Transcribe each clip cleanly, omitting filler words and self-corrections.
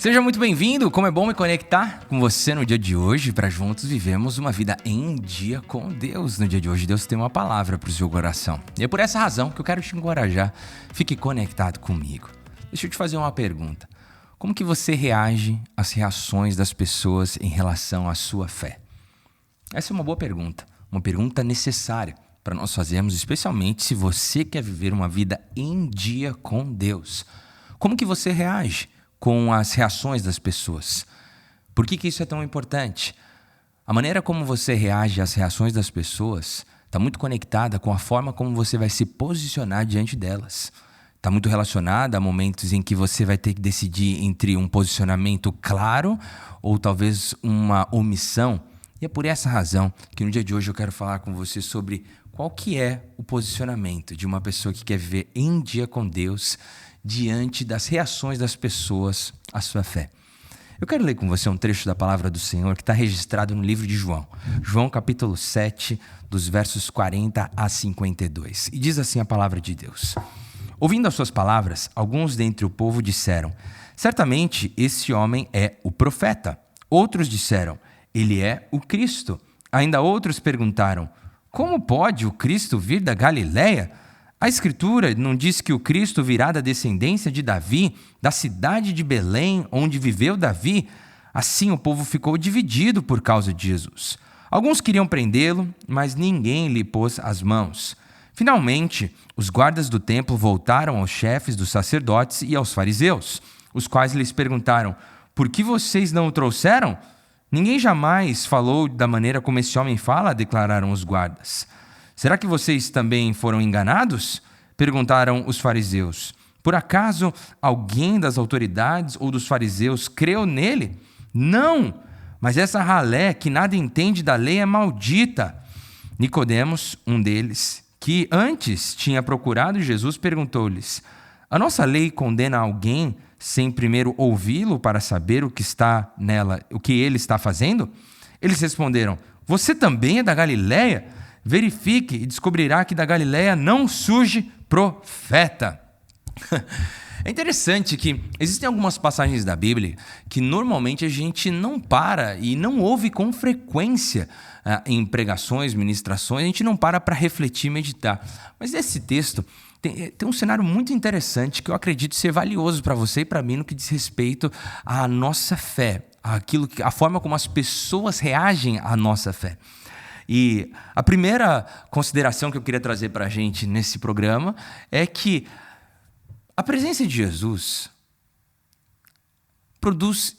Seja muito bem-vindo, como é bom me conectar com você no dia de hoje para juntos vivermos uma vida em dia com Deus. No dia de hoje, Deus tem uma palavra para o seu coração. E é por essa razão que eu quero te encorajar. Fique conectado comigo. Deixa eu te fazer uma pergunta. Como que você reage às reações das pessoas em relação à sua fé? Essa é uma boa pergunta, uma pergunta necessária para nós fazermos, especialmente se você quer viver uma vida em dia com Deus. Como que você reage com as reações das pessoas? Por que isso é tão importante? A maneira como você reage às reações das pessoas está muito conectada com a forma como você vai se posicionar diante delas. Está muito relacionada a momentos em que você vai ter que decidir entre um posicionamento claro ou talvez uma omissão. E é por essa razão que no dia de hoje eu quero falar com você sobre qual que é o posicionamento de uma pessoa que quer viver em dia com Deus diante das reações das pessoas à sua fé. Eu quero ler com você um trecho da palavra do Senhor que está registrado no livro de João. João capítulo 7, dos versos 40 a 52. E diz assim a palavra de Deus. Ouvindo as suas palavras, alguns dentre o povo disseram: certamente esse homem é o profeta. Outros disseram: ele é o Cristo. Ainda outros perguntaram: como pode o Cristo vir da Galileia? A Escritura não diz que o Cristo virá da descendência de Davi, da cidade de Belém, onde viveu Davi? Assim o povo ficou dividido por causa de Jesus. Alguns queriam prendê-lo, mas ninguém lhe pôs as mãos. Finalmente, os guardas do templo voltaram aos chefes dos sacerdotes e aos fariseus, os quais lhes perguntaram: por que vocês não o trouxeram? Ninguém jamais falou da maneira como esse homem fala, declararam os guardas. Será que vocês também foram enganados? Perguntaram os fariseus. Por acaso alguém das autoridades ou dos fariseus creu nele? Não, mas essa ralé que nada entende da lei é maldita. Nicodemos, um deles, que antes tinha procurado Jesus, perguntou-lhes: a nossa lei condena alguém sem primeiro ouvi-lo para saber o que ele está fazendo? Eles responderam: você também é da Galileia? Verifique e descobrirá que da Galileia não surge profeta. É interessante que existem algumas passagens da Bíblia que normalmente a gente não para e não ouve com frequência em pregações, ministrações, a gente não para refletir e meditar. Mas esse texto tem um cenário muito interessante que eu acredito ser valioso para você e para mim no que diz respeito à nossa fé, a forma como as pessoas reagem à nossa fé. E a primeira consideração que eu queria trazer para a gente nesse programa é que a presença de Jesus produz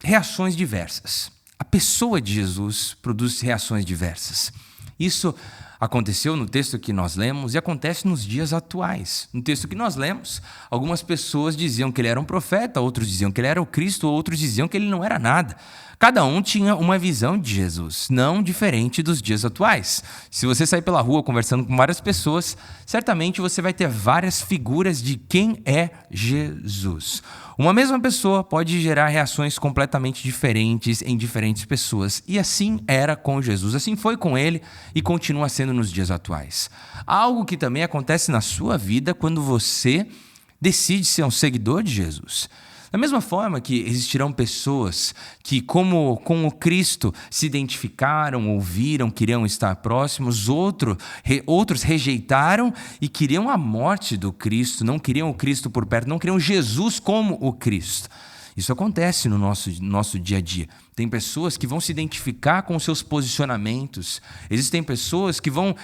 reações diversas. A pessoa de Jesus produz reações diversas. Isso aconteceu no texto que nós lemos e acontece nos dias atuais. No texto que nós lemos, algumas pessoas diziam que ele era um profeta, outros diziam que ele era o Cristo, outros diziam que ele não era nada. Cada um tinha uma visão de Jesus, não diferente dos dias atuais. Se você sair pela rua conversando com várias pessoas, certamente você vai ter várias figuras de quem é Jesus. Uma mesma pessoa pode gerar reações completamente diferentes em diferentes pessoas. E assim era com Jesus, assim foi com ele e continua sendo nos dias atuais. Algo que também acontece na sua vida quando você decide ser um seguidor de Jesus. Da mesma forma que existirão pessoas que, como com o Cristo, se identificaram, ouviram, queriam estar próximos, outros rejeitaram e queriam a morte do Cristo, não queriam o Cristo por perto, não queriam Jesus como o Cristo. Isso acontece no nosso dia a dia. Tem pessoas que vão se identificar com os seus posicionamentos. Existem pessoas que vão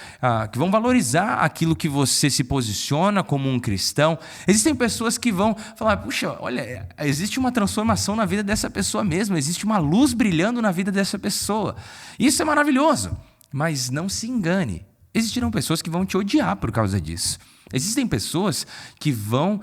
valorizar aquilo que você se posiciona como um cristão. Existem pessoas que vão falar: puxa, olha, existe uma transformação na vida dessa pessoa mesmo. Existe uma luz brilhando na vida dessa pessoa. Isso é maravilhoso. Mas não se engane. Existirão pessoas que vão te odiar por causa disso. Existem pessoas que vão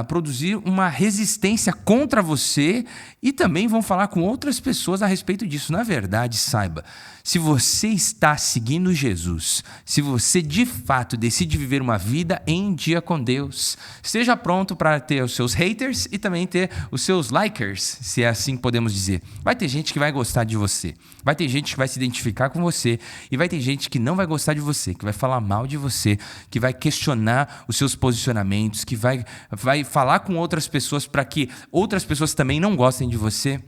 produzir uma resistência contra você e também vão falar com outras pessoas a respeito disso. Na verdade, saiba, se você está seguindo Jesus, se você de fato decide viver uma vida em dia com Deus, esteja pronto para ter os seus haters e também ter os seus likers, se é assim que podemos dizer. Vai ter gente que vai gostar de você, vai ter gente que vai se identificar com você e vai ter gente que não vai gostar de você, que vai falar mal de você, que vai questionar mostrar os seus posicionamentos, que vai falar com outras pessoas para que outras pessoas também não gostem de você.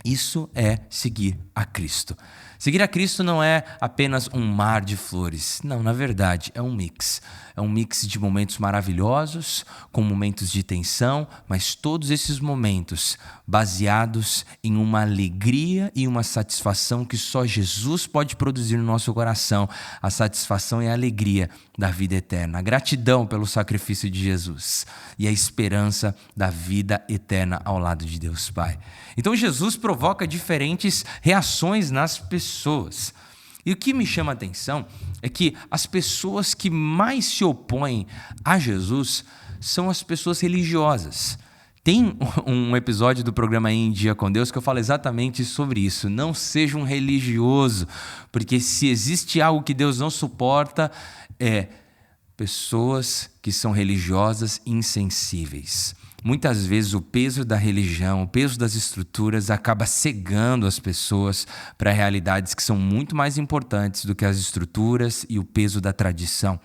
Isso é seguir a Cristo. Seguir a Cristo não é apenas um mar de flores. Não, na verdade, é um mix. É um mix de momentos maravilhosos, com momentos de tensão, mas todos esses momentos baseados em uma alegria e uma satisfação que só Jesus pode produzir no nosso coração. A satisfação e a alegria da vida eterna. A gratidão pelo sacrifício de Jesus e a esperança da vida eterna ao lado de Deus Pai. Então Jesus provoca diferentes reações nas pessoas. E o que me chama a atenção é que as pessoas que mais se opõem a Jesus são as pessoas religiosas. Tem um episódio do programa Em Dia com Deus que eu falo exatamente sobre isso. Não seja um religioso, porque se existe algo que Deus não suporta, é pessoas que são religiosas insensíveis. Muitas vezes o peso da religião, o peso das estruturas acaba cegando as pessoas para realidades que são muito mais importantes do que as estruturas e o peso da tradição.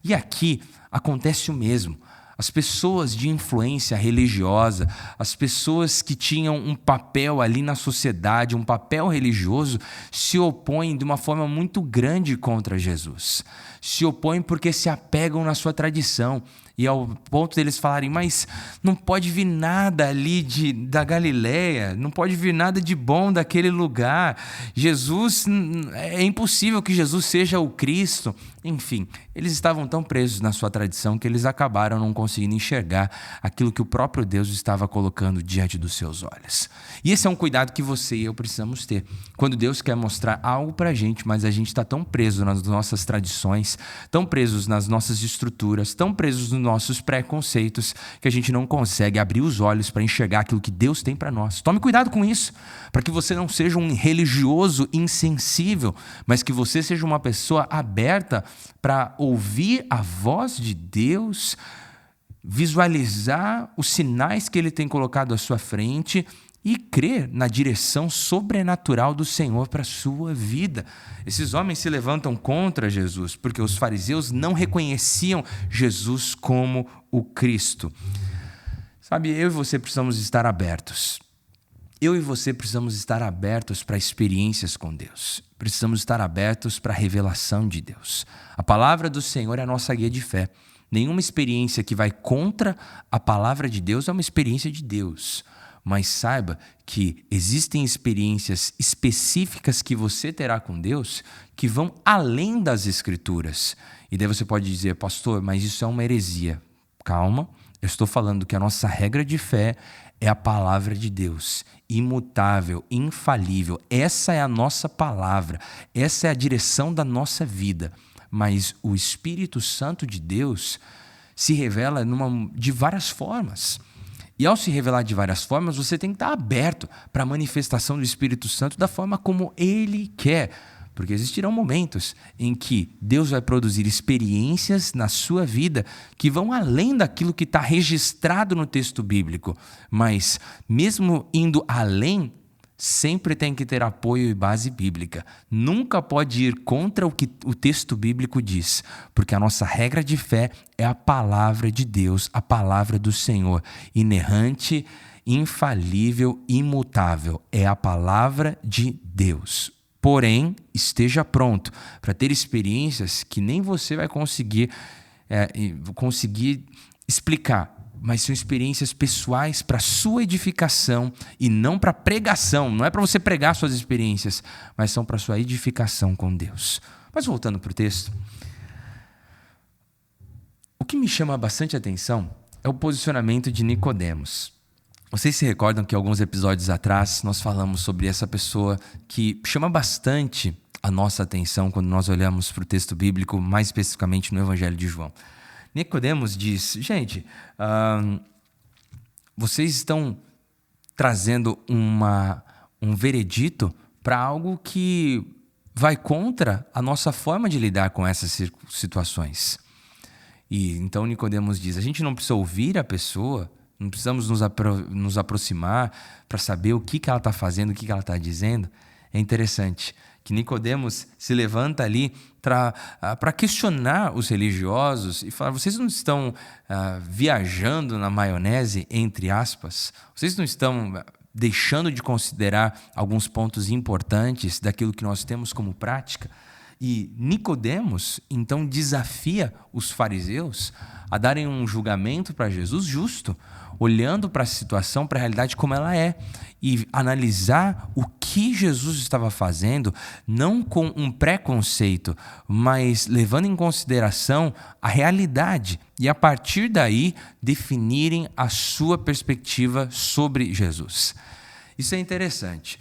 E aqui acontece o mesmo. As pessoas de influência religiosa, as pessoas que tinham um papel ali na sociedade, um papel religioso, se opõem de uma forma muito grande contra Jesus. Se opõem porque se apegam na sua tradição. E ao ponto deles falarem, mas não pode vir nada ali da Galileia, não pode vir nada de bom daquele lugar. Jesus, é impossível que Jesus seja o Cristo. Enfim, eles estavam tão presos na sua tradição que eles acabaram não conseguindo enxergar aquilo que o próprio Deus estava colocando diante dos seus olhos. E esse é um cuidado que você e eu precisamos ter. Quando Deus quer mostrar algo pra gente, mas a gente está tão preso nas nossas tradições, tão presos nas nossas estruturas, tão presos nos nossos preconceitos, que a gente não consegue abrir os olhos para enxergar aquilo que Deus tem para nós. Tome cuidado com isso, para que você não seja um religioso insensível, mas que você seja uma pessoa aberta para ouvir a voz de Deus, visualizar os sinais que Ele tem colocado à sua frente e crer na direção sobrenatural do Senhor para a sua vida. Esses homens se levantam contra Jesus, porque os fariseus não reconheciam Jesus como o Cristo. Sabe, eu e você precisamos estar abertos. Eu e você precisamos estar abertos para experiências com Deus. Precisamos estar abertos para a revelação de Deus. A palavra do Senhor é a nossa guia de fé. Nenhuma experiência que vai contra a palavra de Deus é uma experiência de Deus. Mas saiba que existem experiências específicas que você terá com Deus que vão além das Escrituras. E daí você pode dizer, pastor, mas isso é uma heresia. Calma, eu estou falando que a nossa regra de fé é a palavra de Deus, imutável, infalível. Essa é a nossa palavra, essa é a direção da nossa vida. Mas o Espírito Santo de Deus se revela de várias formas. E ao se revelar de várias formas, você tem que estar aberto para a manifestação do Espírito Santo da forma como Ele quer. Porque existirão momentos em que Deus vai produzir experiências na sua vida que vão além daquilo que está registrado no texto bíblico. Mas mesmo indo além, sempre tem que ter apoio e base bíblica. Nunca pode ir contra o que o texto bíblico diz, porque a nossa regra de fé é a palavra de Deus, a palavra do Senhor, inerrante, infalível, imutável. É a palavra de Deus. Porém, esteja pronto para ter experiências que nem você vai conseguir explicar. Mas são experiências pessoais para sua edificação e não para pregação. Não é para você pregar suas experiências, mas são para sua edificação com Deus. Mas voltando para o texto, o que me chama bastante atenção é o posicionamento de Nicodemos. Vocês se recordam que alguns episódios atrás nós falamos sobre essa pessoa que chama bastante a nossa atenção quando nós olhamos para o texto bíblico, mais especificamente no Evangelho de João. Nicodemos diz, gente, vocês estão trazendo um veredito para algo que vai contra a nossa forma de lidar com essas situações. E então Nicodemos diz, a gente não precisa ouvir a pessoa, não precisamos nos aproximar para saber o que ela está fazendo, o que ela está dizendo. É interessante que Nicodemos se levanta ali para questionar os religiosos e falar: vocês não estão viajando na maionese, entre aspas? Vocês não estão deixando de considerar alguns pontos importantes daquilo que nós temos como prática? E Nicodemos, então, desafia os fariseus a darem um julgamento para Jesus justo, olhando para a situação, para a realidade como ela é, e analisar o que Jesus estava fazendo, não com um preconceito, mas levando em consideração a realidade, e a partir daí definirem a sua perspectiva sobre Jesus. Isso é interessante.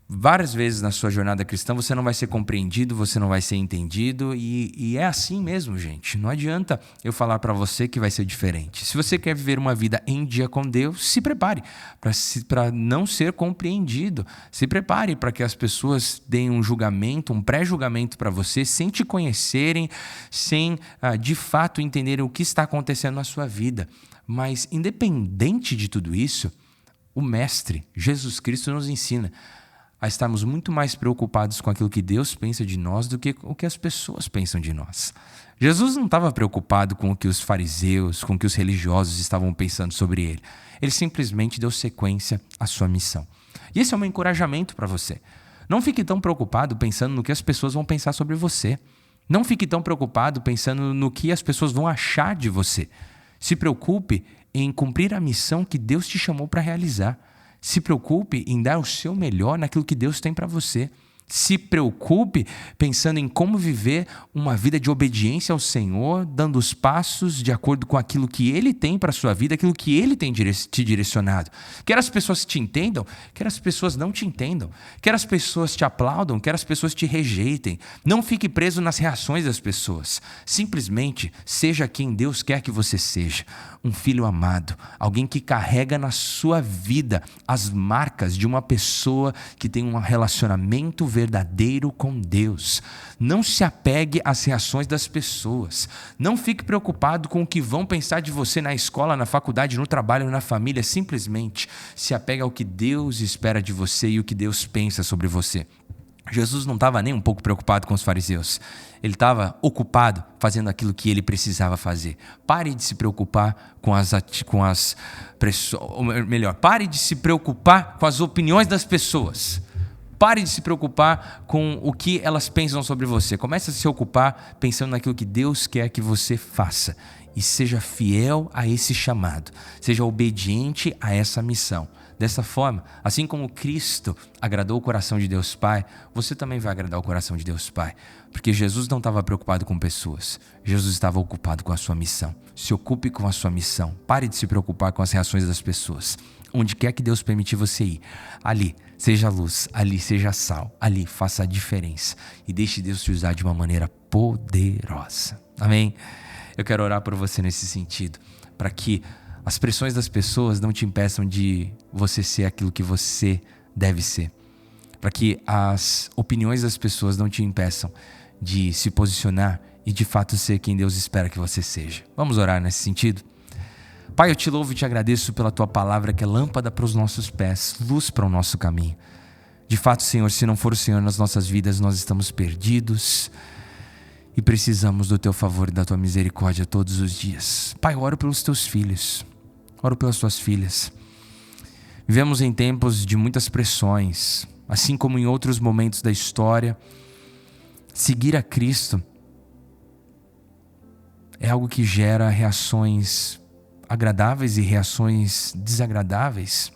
Várias vezes na sua jornada cristã você não vai ser compreendido, você não vai ser entendido, e é assim mesmo, gente. Não adianta eu falar para você que vai ser diferente. Se você quer viver uma vida em dia com Deus, se prepare para não ser compreendido. Se prepare para que as pessoas deem um julgamento, um pré-julgamento para você, sem te conhecerem, sem de fato entenderem o que está acontecendo na sua vida. Mas independente de tudo isso, o Mestre, Jesus Cristo, nos ensina a estarmos muito mais preocupados com aquilo que Deus pensa de nós do que o que as pessoas pensam de nós. Jesus não estava preocupado com o que os fariseus, com o que os religiosos estavam pensando sobre ele. Ele simplesmente deu sequência à sua missão. E esse é um encorajamento para você. Não fique tão preocupado pensando no que as pessoas vão pensar sobre você. Não fique tão preocupado pensando no que as pessoas vão achar de você. Se preocupe em cumprir a missão que Deus te chamou para realizar. Se preocupe em dar o seu melhor naquilo que Deus tem para você. Se preocupe pensando em como viver uma vida de obediência ao Senhor, dando os passos de acordo com aquilo que Ele tem para a sua vida, aquilo que Ele tem te direcionado. Quer as pessoas te entendam, quer as pessoas não te entendam. Quer as pessoas te aplaudam, quer as pessoas te rejeitem. Não fique preso nas reações das pessoas. Simplesmente seja quem Deus quer que você seja. Um filho amado, alguém que carrega na sua vida as marcas de uma pessoa que tem um relacionamento verdadeiro com Deus. Não se apegue às reações das pessoas. Não fique preocupado com o que vão pensar de você na escola, na faculdade, no trabalho, na família. Simplesmente se apegue ao que Deus espera de você e o que Deus pensa sobre você. Jesus não estava nem um pouco preocupado com os fariseus. Ele estava ocupado fazendo aquilo que ele precisava fazer. Pare de se preocupar pare de se preocupar com as opiniões das pessoas. Pare de se preocupar com o que elas pensam sobre você. Comece a se ocupar pensando naquilo que Deus quer que você faça. E seja fiel a esse chamado. Seja obediente a essa missão. Dessa forma, assim como Cristo agradou o coração de Deus Pai, você também vai agradar o coração de Deus Pai. Porque Jesus não estava preocupado com pessoas. Jesus estava ocupado com a sua missão. Se ocupe com a sua missão. Pare de se preocupar com as reações das pessoas. Onde quer que Deus permitir você ir, ali seja luz, ali seja sal, ali faça a diferença. E deixe Deus te usar de uma maneira poderosa. Amém? Eu quero orar por você nesse sentido, para que as pressões das pessoas não te impeçam de você ser aquilo que você deve ser. Para que as opiniões das pessoas não te impeçam de se posicionar e de fato ser quem Deus espera que você seja. Vamos orar nesse sentido? Pai, eu te louvo e te agradeço pela tua palavra que é lâmpada para os nossos pés, luz para o nosso caminho. De fato, Senhor, se não for o Senhor nas nossas vidas, nós estamos perdidos e precisamos do teu favor e da tua misericórdia todos os dias. Pai, eu oro pelos teus filhos, oro pelas tuas filhas. Vivemos em tempos de muitas pressões, assim como em outros momentos da história. Seguir a Cristo é algo que gera reações agradáveis e reações desagradáveis.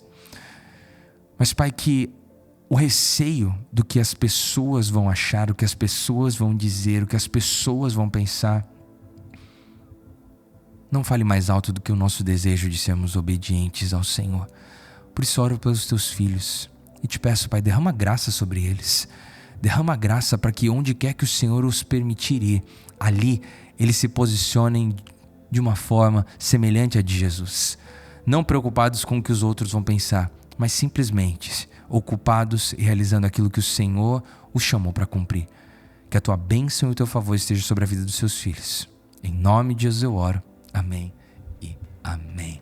Mas, Pai, que o receio do que as pessoas vão achar, o que as pessoas vão dizer, o que as pessoas vão pensar, não fale mais alto do que o nosso desejo de sermos obedientes ao Senhor. Por isso oro pelos teus filhos e te peço, Pai, derrama graça sobre eles. Derrama graça para que onde quer que o Senhor os permitir ir, ali eles se posicionem de uma forma semelhante à de Jesus. Não preocupados com o que os outros vão pensar, mas simplesmente ocupados e realizando aquilo que o Senhor os chamou para cumprir. Que a tua bênção e o teu favor esteja sobre a vida dos seus filhos. Em nome de Jesus eu oro. Amém e amém.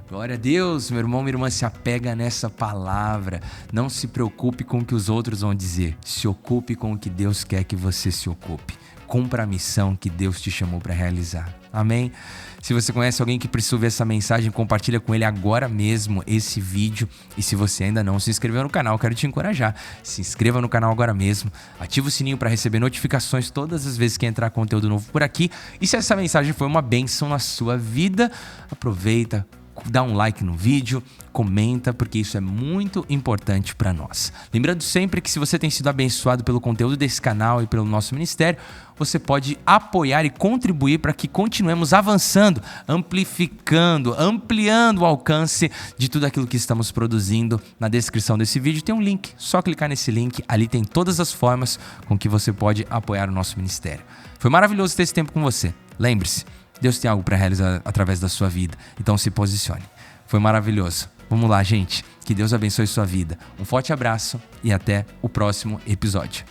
Glória a Deus, meu irmão, minha irmã, se apega nessa palavra. Não se preocupe com o que os outros vão dizer. Se ocupe com o que Deus quer que você se ocupe. Cumpra a missão que Deus te chamou para realizar. Amém? Se você conhece alguém que precisa ver essa mensagem, compartilha com ele agora mesmo esse vídeo. E se você ainda não se inscreveu no canal, quero te encorajar. Se inscreva no canal agora mesmo. Ativa o sininho para receber notificações todas as vezes que entrar conteúdo novo por aqui. E se essa mensagem foi uma bênção na sua vida, aproveita, dá um like no vídeo, comenta, porque isso é muito importante para nós. Lembrando sempre que se você tem sido abençoado pelo conteúdo desse canal e pelo nosso ministério, você pode apoiar e contribuir para que continuemos avançando, amplificando, ampliando o alcance de tudo aquilo que estamos produzindo. Na descrição desse vídeo tem um link, só clicar nesse link, ali tem todas as formas com que você pode apoiar o nosso ministério. Foi maravilhoso ter esse tempo com você. Lembre-se, Deus tem algo para realizar através da sua vida, então se posicione. Foi maravilhoso. Vamos lá, gente. Que Deus abençoe sua vida. Um forte abraço e até o próximo episódio.